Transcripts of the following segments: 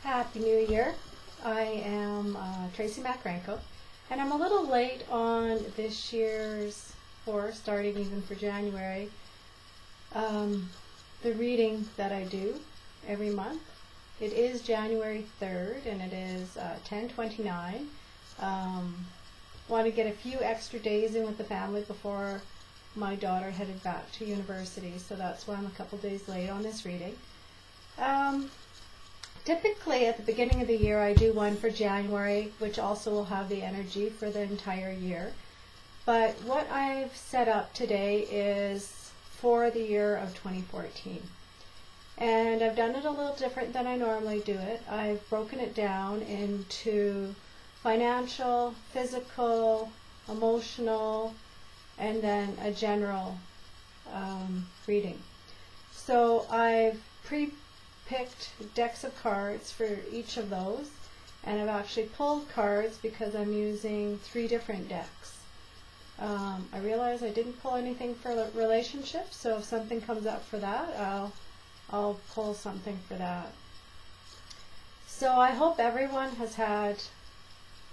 Happy New Year. I am Tracy Makarenko, and I'm a little late on this year's, or starting even for January, the reading that I do every month. It is January 3rd, and it is 10:29. Want to get a few extra days in with the family before my daughter headed back to university, so that's why I'm a couple days late on this reading. Typically at the beginning of the year I do one for January, which also will have the energy for the entire year. But what I've set up today is for the year of 2014. And I've done it a little different than I normally do it. I've broken it down into financial, physical, emotional, and then a general reading. So I've pre-picked decks of cards for each of those, and I've actually pulled cards because I'm using 3 different decks. I realize I didn't pull anything for relationships, so if something comes up for that, I'll pull something for that. So I hope everyone has had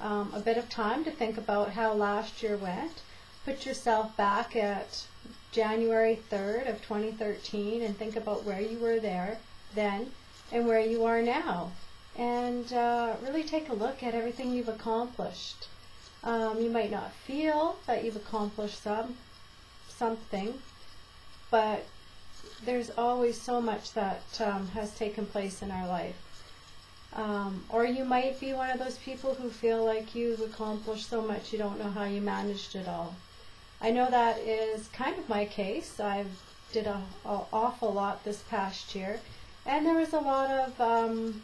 a bit of time to think about how last year went. Put yourself back at January 3rd of 2013 and think about where you were there then and where you are now, and really take a look at everything you've accomplished. You might not feel that you've accomplished something, but there's always so much that has taken place in our life. Or you might be one of those people who feel like you've accomplished so much you don't know how you managed it all. I know that is kind of my case. I've did an awful lot this past year, and there was a lot of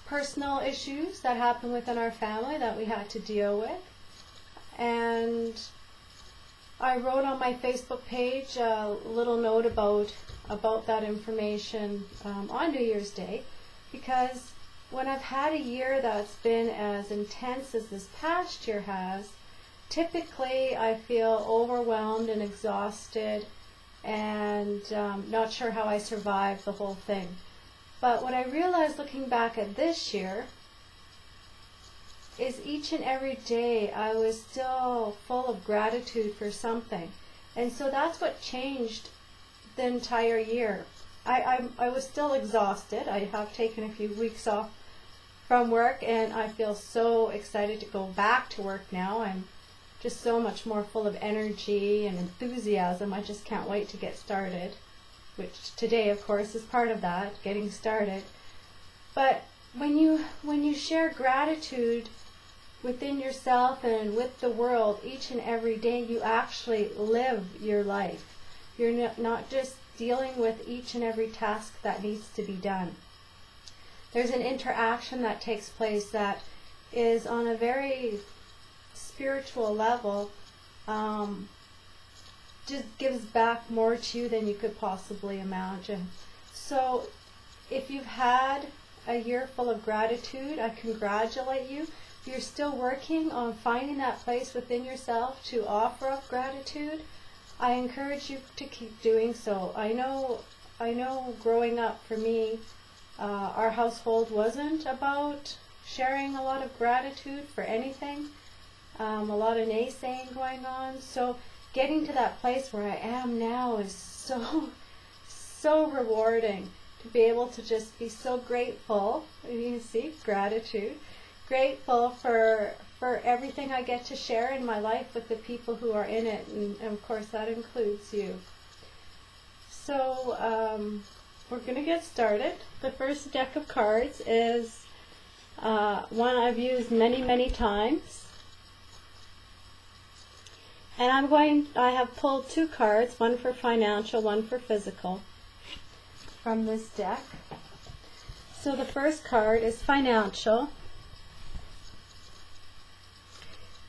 personal issues that happened within our family that we had to deal with. And I wrote on my Facebook page a little note about that information on New Year's Day, because when I've had a year that's been as intense as this past year has, typically I feel overwhelmed and exhausted and not sure how I survived the whole thing. But what I realized looking back at this year is each and every day I was still full of gratitude for something. And so that's what changed the entire year. I was still exhausted. I have taken a few weeks off from work, and I feel so excited to go back to work now. I'm just so much more full of energy and enthusiasm. I just can't wait to get started, which today of course is part of that, getting started. But when you share gratitude within yourself and with the world each and every day, you actually live your life. You're not just dealing with each and every task that needs to be done. There's an interaction that takes place that is on a very spiritual level, just gives back more to you than you could possibly imagine. So if you've had a year full of gratitude, I congratulate you. If you're still working on finding that place within yourself to offer up gratitude, I encourage you to keep doing so. I know growing up for me, our household wasn't about sharing a lot of gratitude for anything. A lot of naysaying going on. So getting to that place where I am now is so rewarding, to be able to just be so grateful. You can see gratitude. Grateful for everything I get to share in my life with the people who are in it, and of course that includes you. So we're going to get started. The first deck of cards is one I've used many times. And I have pulled 2 cards, one for financial, one for physical, from this deck. So the first card is financial.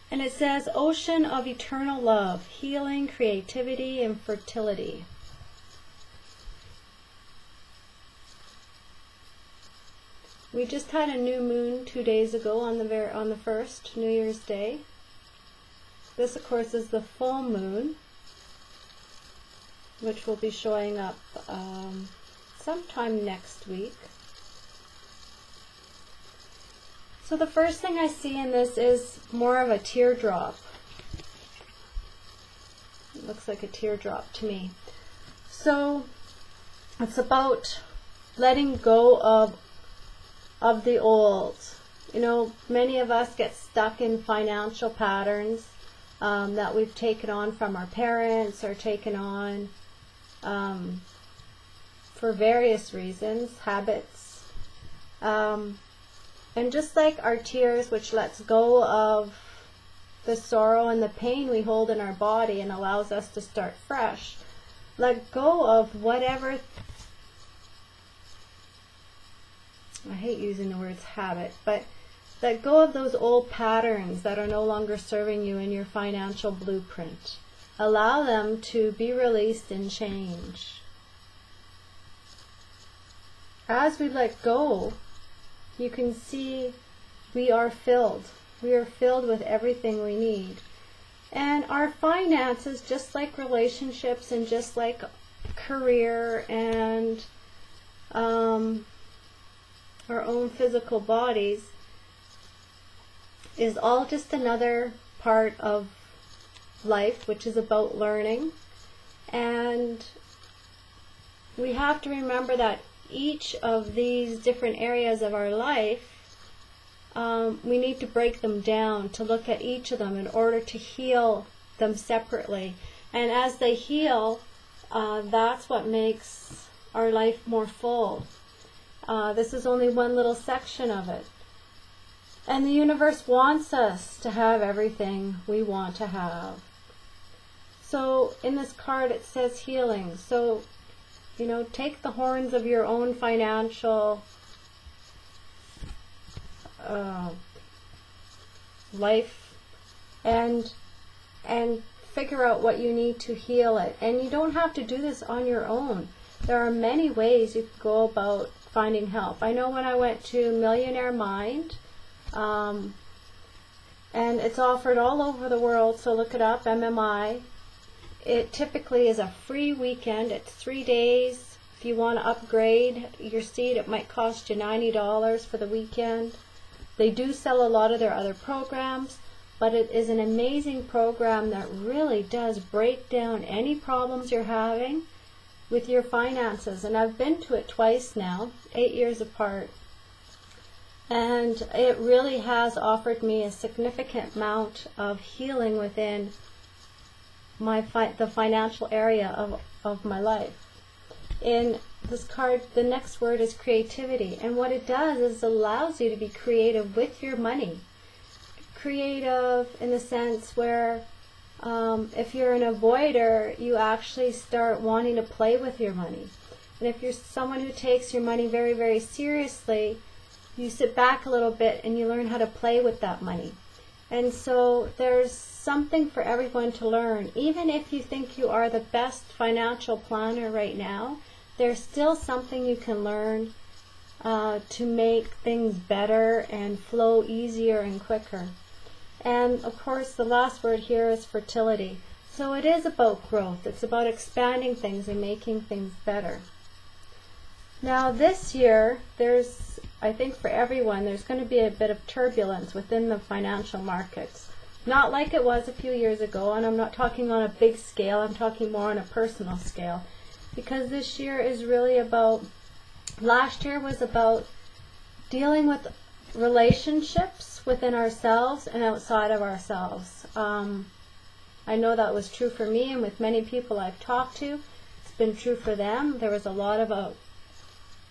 And it says, Ocean of Eternal Love, Healing, Creativity, and Fertility. We just had a new moon 2 days ago on the first, New Year's Day. This, of course, is the full moon, which will be showing up sometime next week. So the first thing I see in this is more of a teardrop. It looks like a teardrop to me. So it's about letting go of the old. You know, many of us get stuck in financial patterns that we've taken on from our parents or taken on for various reasons, habits. And just like our tears, which lets go of the sorrow and the pain we hold in our body and allows us to start fresh, let go of whatever, I hate using the words habit, but let go of those old patterns that are no longer serving you in your financial blueprint. Allow them to be released and change. As we let go, you can see we are filled. We are filled with everything we need. And our finances, just like relationships and just like career and our own physical bodies, is all just another part of life, which is about learning. And we have to remember that each of these different areas of our life, we need to break them down to look at each of them in order to heal them separately. And as they heal, that's what makes our life more full. This is only one little section of it. And the universe wants us to have everything we want to have. So in this card it says healing. So, you know, take the horns of your own financial life and figure out what you need to heal it. And you don't have to do this on your own. There are many ways you can go about finding help. I know when I went to Millionaire Mind, and it's offered all over the world, so look it up, MMI. It typically is a free weekend. It's 3 days. If you want to upgrade your seat, it might cost you $90 for the weekend. They do sell a lot of their other programs, but it is an amazing program that really does break down any problems you're having with your finances. And I've been to it twice now, 8 years apart. And it really has offered me a significant amount of healing within the financial area of my life. In this card, the next word is creativity. And what it does is allows you to be creative with your money. Creative in the sense where if you're an avoider, you actually start wanting to play with your money. And if you're someone who takes your money very, very seriously, you sit back a little bit and you learn how to play with that money. And so there's something for everyone to learn. Even if you think you are the best financial planner right now, there's still something you can learn to make things better and flow easier and quicker. And of course the last word here is fertility. So it is about growth. It's about expanding things and making things better. Now this year, I think for everyone, there's going to be a bit of turbulence within the financial markets. Not like it was a few years ago, and I'm not talking on a big scale, I'm talking more on a personal scale. Because this year is really about, last year was about dealing with relationships within ourselves and outside of ourselves. I know that was true for me and with many people I've talked to. It's been true for them. There was a lot of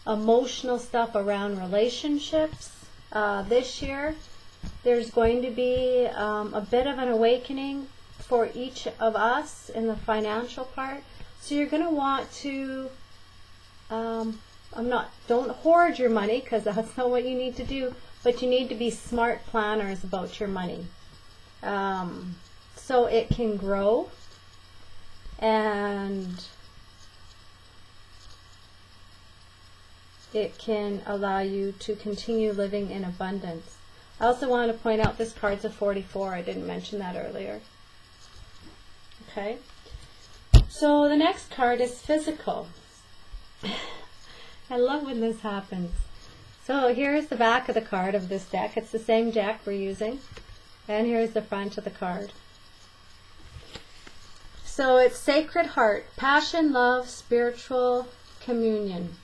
emotional stuff around relationships. This year there's going to be a bit of an awakening for each of us in the financial part. So you're going to want to, don't hoard your money, because that's not what you need to do, but you need to be smart planners about your money. So it can grow and it can allow you to continue living in abundance. I also want to point out this card's a 44. I didn't mention that earlier. Okay. So the next card is physical. I love when this happens. So here's the back of the card of this deck. It's the same deck we're using. And here's the front of the card. So it's Sacred Heart, Passion, Love, Spiritual Communion.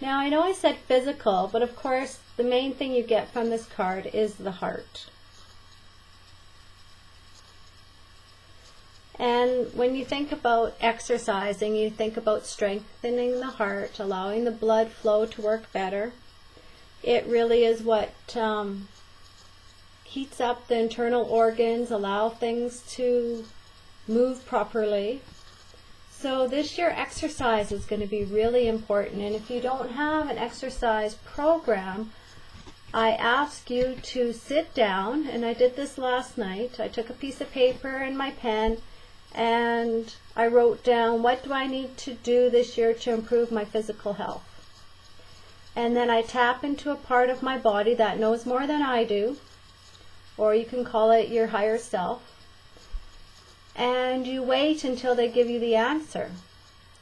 Now I know I said physical, but of course the main thing you get from this card is the heart. And when you think about exercising, you think about strengthening the heart, allowing the blood flow to work better. It really is what heats up the internal organs, allow things to move properly. So this year exercise is going to be really important, and if you don't have an exercise program, I ask you to sit down, and I did this last night. I took a piece of paper and my pen and I wrote down, what do I need to do this year to improve my physical health? And then I tap into a part of my body that knows more than I do, or you can call it your higher self. And you wait until they give you the answer,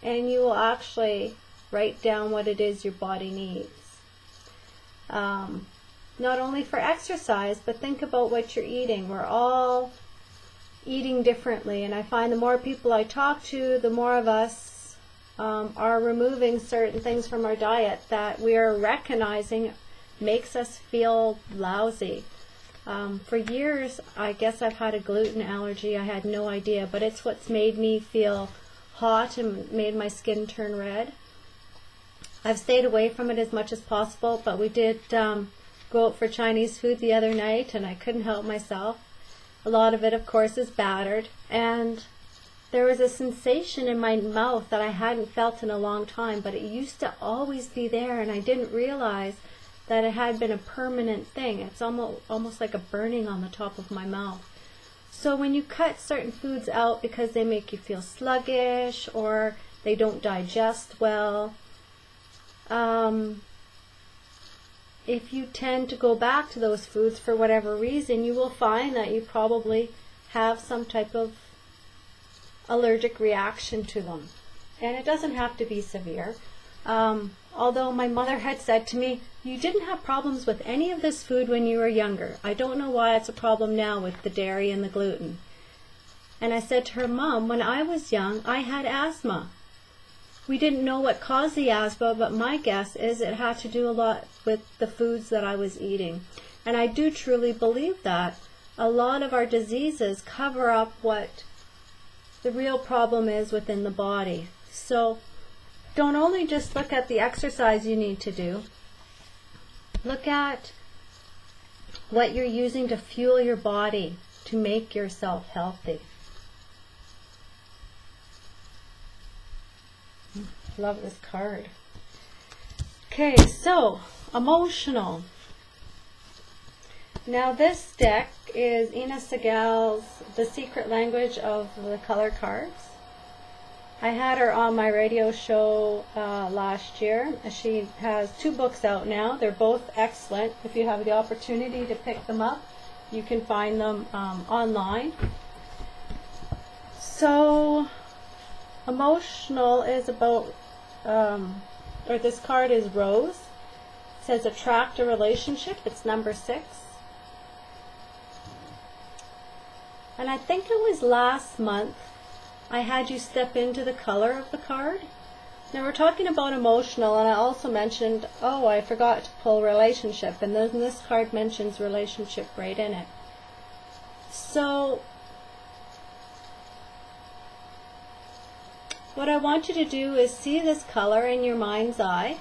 and you will actually write down what it is your body needs. Not only for exercise, but think about what you're eating. We're all eating differently, and I find the more people I talk to, the more of us are removing certain things from our diet that we are recognizing makes us feel lousy. For years, I guess I've had a gluten allergy. I had no idea, but it's what's made me feel hot and made my skin turn red. I've stayed away from it as much as possible, but we did go out for Chinese food the other night, and I couldn't help myself. A lot of it, of course, is battered, and there was a sensation in my mouth that I hadn't felt in a long time, but it used to always be there, and I didn't realize that it had been a permanent thing. It's almost like a burning on the top of my mouth. So when you cut certain foods out because they make you feel sluggish or they don't digest well, if you tend to go back to those foods for whatever reason, you will find that you probably have some type of allergic reaction to them. And it doesn't have to be severe. Although my mother had said to me, you didn't have problems with any of this food when you were younger. I don't know why it's a problem now with the dairy and the gluten. And I said to her, Mom, when I was young, I had asthma. We didn't know what caused the asthma, but my guess is it had to do a lot with the foods that I was eating. And I do truly believe that. A lot of our diseases cover up what the real problem is within the body. So don't only just look at the exercise you need to do. Look at what you're using to fuel your body to make yourself healthy. Love this card. Okay, so emotional. Now this deck is Ina Segal's The Secret Language of the Color Cards. I had her on my radio show last year. She has 2 books out now. They're both excellent. If you have the opportunity to pick them up, you can find them online. So emotional is about, or this card is Rose. It says attract a relationship. It's number 6. And I think it was last month I had you step into the color of the card. Now we're talking about emotional, and I also mentioned, oh, I forgot to pull relationship, and then this card mentions relationship right in it. So what I want you to do is see this color in your mind's eye,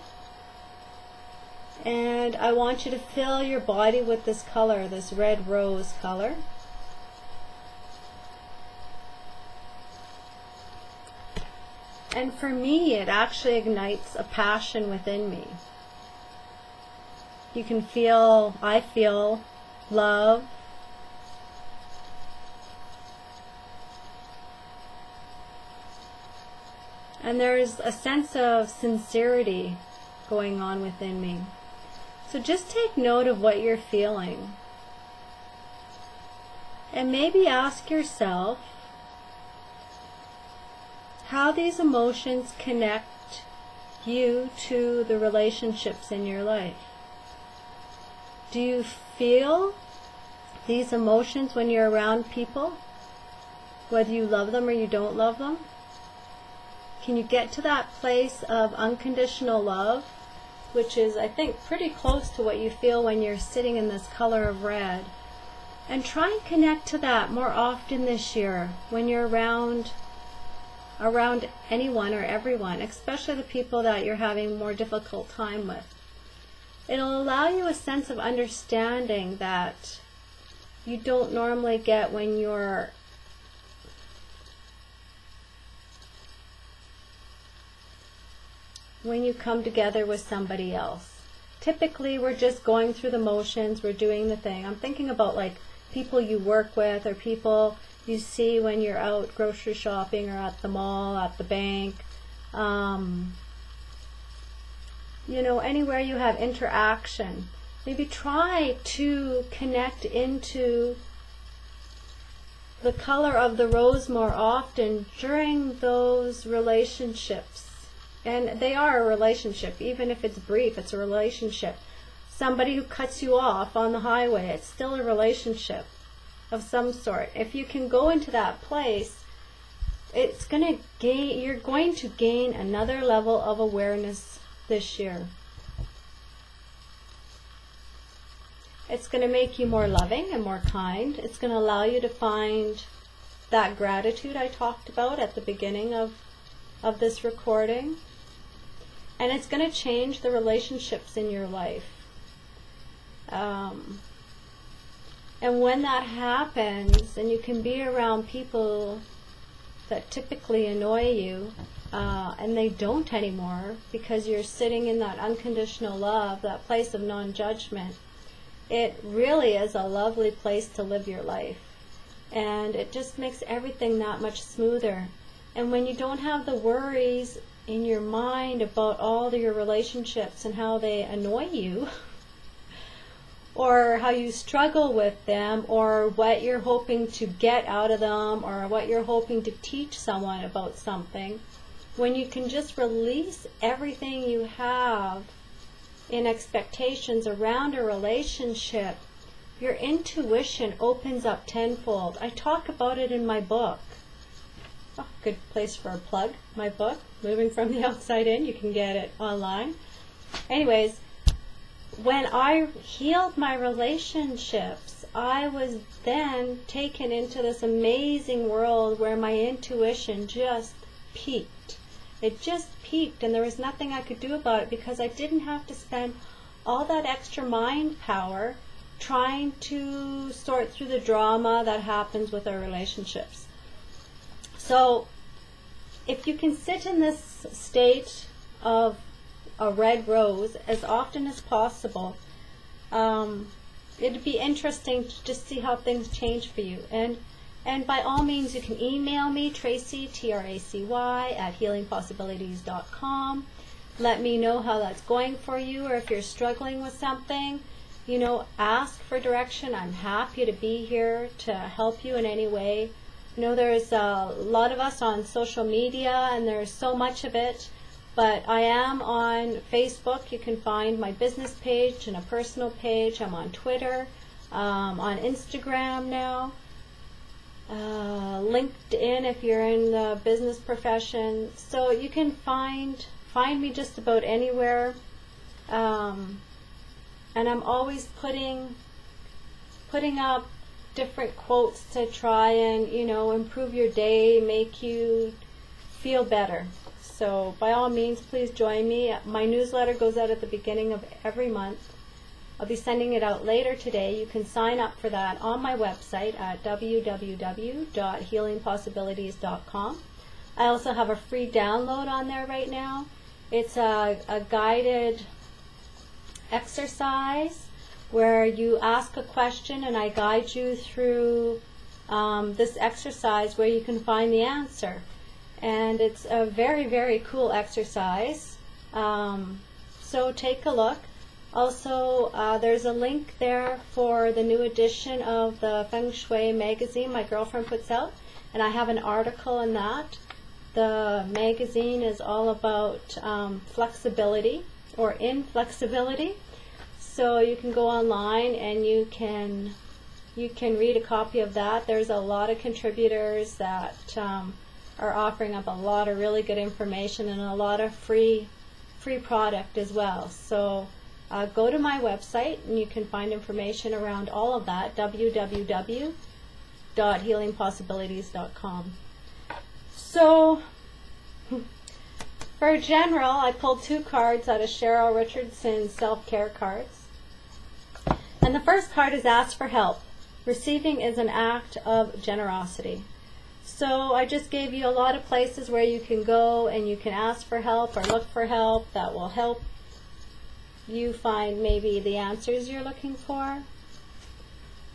and I want you to fill your body with this color, this red rose color. And for me, it actually ignites a passion within me. You can feel, I feel love. And there's a sense of sincerity going on within me. So just take note of what you're feeling. And maybe ask yourself, how these emotions connect you to the relationships in your life. Do you feel these emotions when you're around people, whether you love them or you don't love them? Can you get to that place of unconditional love, which is, I think, pretty close to what you feel when you're sitting in this color of red? And try and connect to that more often this year when you're around anyone or everyone, especially the people that you're having more difficult time with. It'll allow you a sense of understanding that you don't normally get when you come together with somebody else. Typically, we're just going through the motions, we're doing the thing. I'm thinking about like people you work with or people you see when you're out grocery shopping or at the mall, at the bank. Anywhere you have interaction. Maybe try to connect into the color of the rose more often during those relationships. And they are a relationship, even if it's brief, it's a relationship. Somebody who cuts you off on the highway, it's still a relationship of some sort. If you can go into that place, you're going to gain another level of awareness this year. It's going to make you more loving and more kind. It's going to allow you to find that gratitude I talked about at the beginning of this recording. And it's going to change the relationships in your life. And when that happens, and you can be around people that typically annoy you, and they don't anymore because you're sitting in that unconditional love, that place of non-judgment, it really is a lovely place to live your life. And it just makes everything that much smoother. And when you don't have the worries in your mind about all your relationships and how they annoy you, or how you struggle with them, or what you're hoping to get out of them, or what you're hoping to teach someone about something, when you can just release everything you have in expectations around a relationship, your intuition opens up tenfold. I talk about it in my book. Oh, good place for a plug. My book, Moving from the Outside In. You can get it online. Anyways, when I healed my relationships, I was then taken into this amazing world where my intuition just peaked. It just peaked, and there was nothing I could do about it because I didn't have to spend all that extra mind power trying to sort through the drama that happens with our relationships. So if you can sit in this state of a red rose as often as possible, it'd be interesting to just see how things change for you. And by all means, you can email me, Tracy, Tracy, at healingpossibilities.com. Let me know how that's going for you, or if you're struggling with something, ask for direction. I'm happy to be here to help you in any way. There's a lot of us on social media, and there's so much of it, but I am on Facebook. You can find my business page and a personal page. I'm on Twitter, on Instagram now. LinkedIn if you're in the business profession. So you can find me just about anywhere. And I'm always putting up different quotes to try and, improve your day, make you feel better. So by all means, please join me. My newsletter goes out at the beginning of every month. I'll be sending it out later today. You can sign up for that on my website at www.healingpossibilities.com. I also have a free download on there right now. It's a guided exercise where you ask a question and I guide you through this exercise where you can find the answer. And it's a very, very cool exercise. So take a look. Also, there's a link there for the new edition of the Feng Shui magazine my girlfriend puts out, and I have an article in that The magazine is all about flexibility or inflexibility. So you can go online and you can read a copy of that. There's a lot of contributors that are offering up a lot of really good information and a lot of free product as well. So go to my website and you can find information around all of that, www.healingpossibilities.com. So for general, I pulled 2 cards out of Cheryl Richardson's self-care cards. And the first card is ask for help. Receiving is an act of generosity. So I just gave you a lot of places where you can go and you can ask for help or look for help that will help you find maybe the answers you're looking for.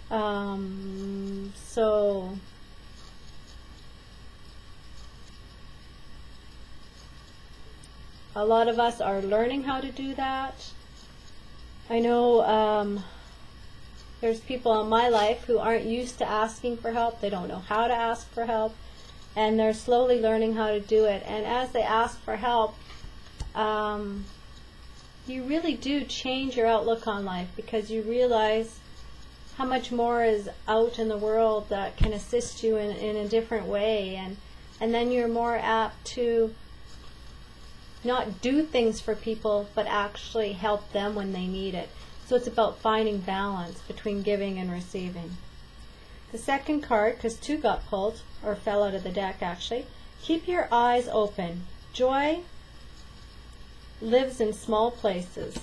So a lot of us are learning how to do that. I know there's people in my life who aren't used to asking for help. They don't know how to ask for help, and they're slowly learning how to do it. And as they ask for help, you really do change your outlook on life, because you realize how much more is out in the world that can assist you in a different way, and then you're more apt to not do things for people but actually help them when they need it. So it's about finding balance between giving and receiving. The second card, because 2 got pulled, or fell out of the deck actually, keep your eyes open. Joy lives in small places.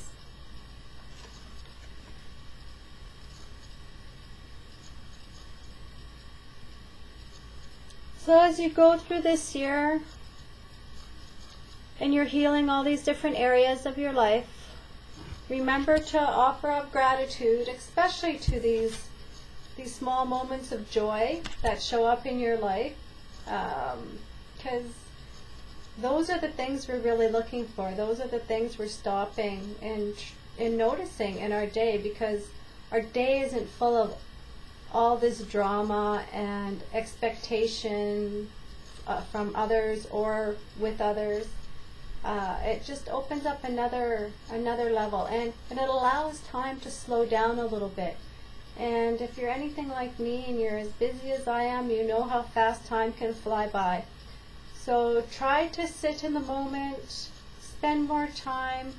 So as you go through this year and you're healing all these different areas of your life, remember to offer up gratitude, especially to these small moments of joy that show up in your life, because those are the things we're really looking for. Those are the things we're stopping and noticing in our day, because our day isn't full of all this drama and expectation from others or with others. It just opens up another level, and it allows time to slow down a little bit. And if you're anything like me and you're as busy as I am, you know how fast time can fly by. So try to sit in the moment, spend more time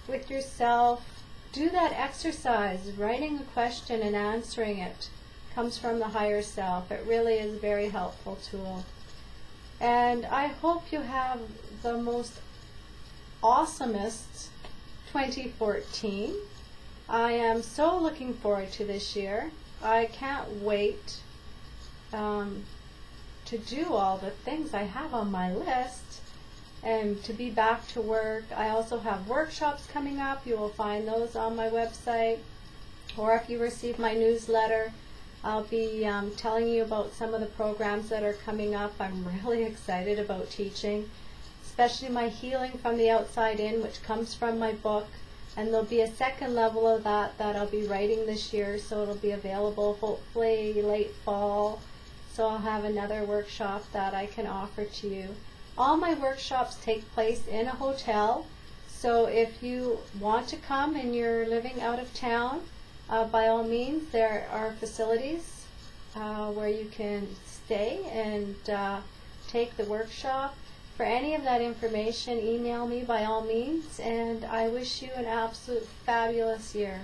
with yourself, do that exercise. Writing a question and answering it comes from the higher self. It really is a very helpful tool. And I hope you have the most awesomest 2014. I am so looking forward to this year. I can't wait to do all the things I have on my list and to be back to work. I also have workshops coming up. You will find those on my website, or if you receive my newsletter, I'll be telling you about some of the programs that are coming up. I'm really excited about teaching, especially my Healing from the Outside In, which comes from my book. And there'll be a second level of that I'll be writing this year, so it'll be available hopefully late fall. So I'll have another workshop that I can offer to you. All my workshops take place in a hotel, so if you want to come and you're living out of town, by all means, there are facilities where you can stay and take the workshop. For any of that information, email me by all means, and I wish you an absolute fabulous year.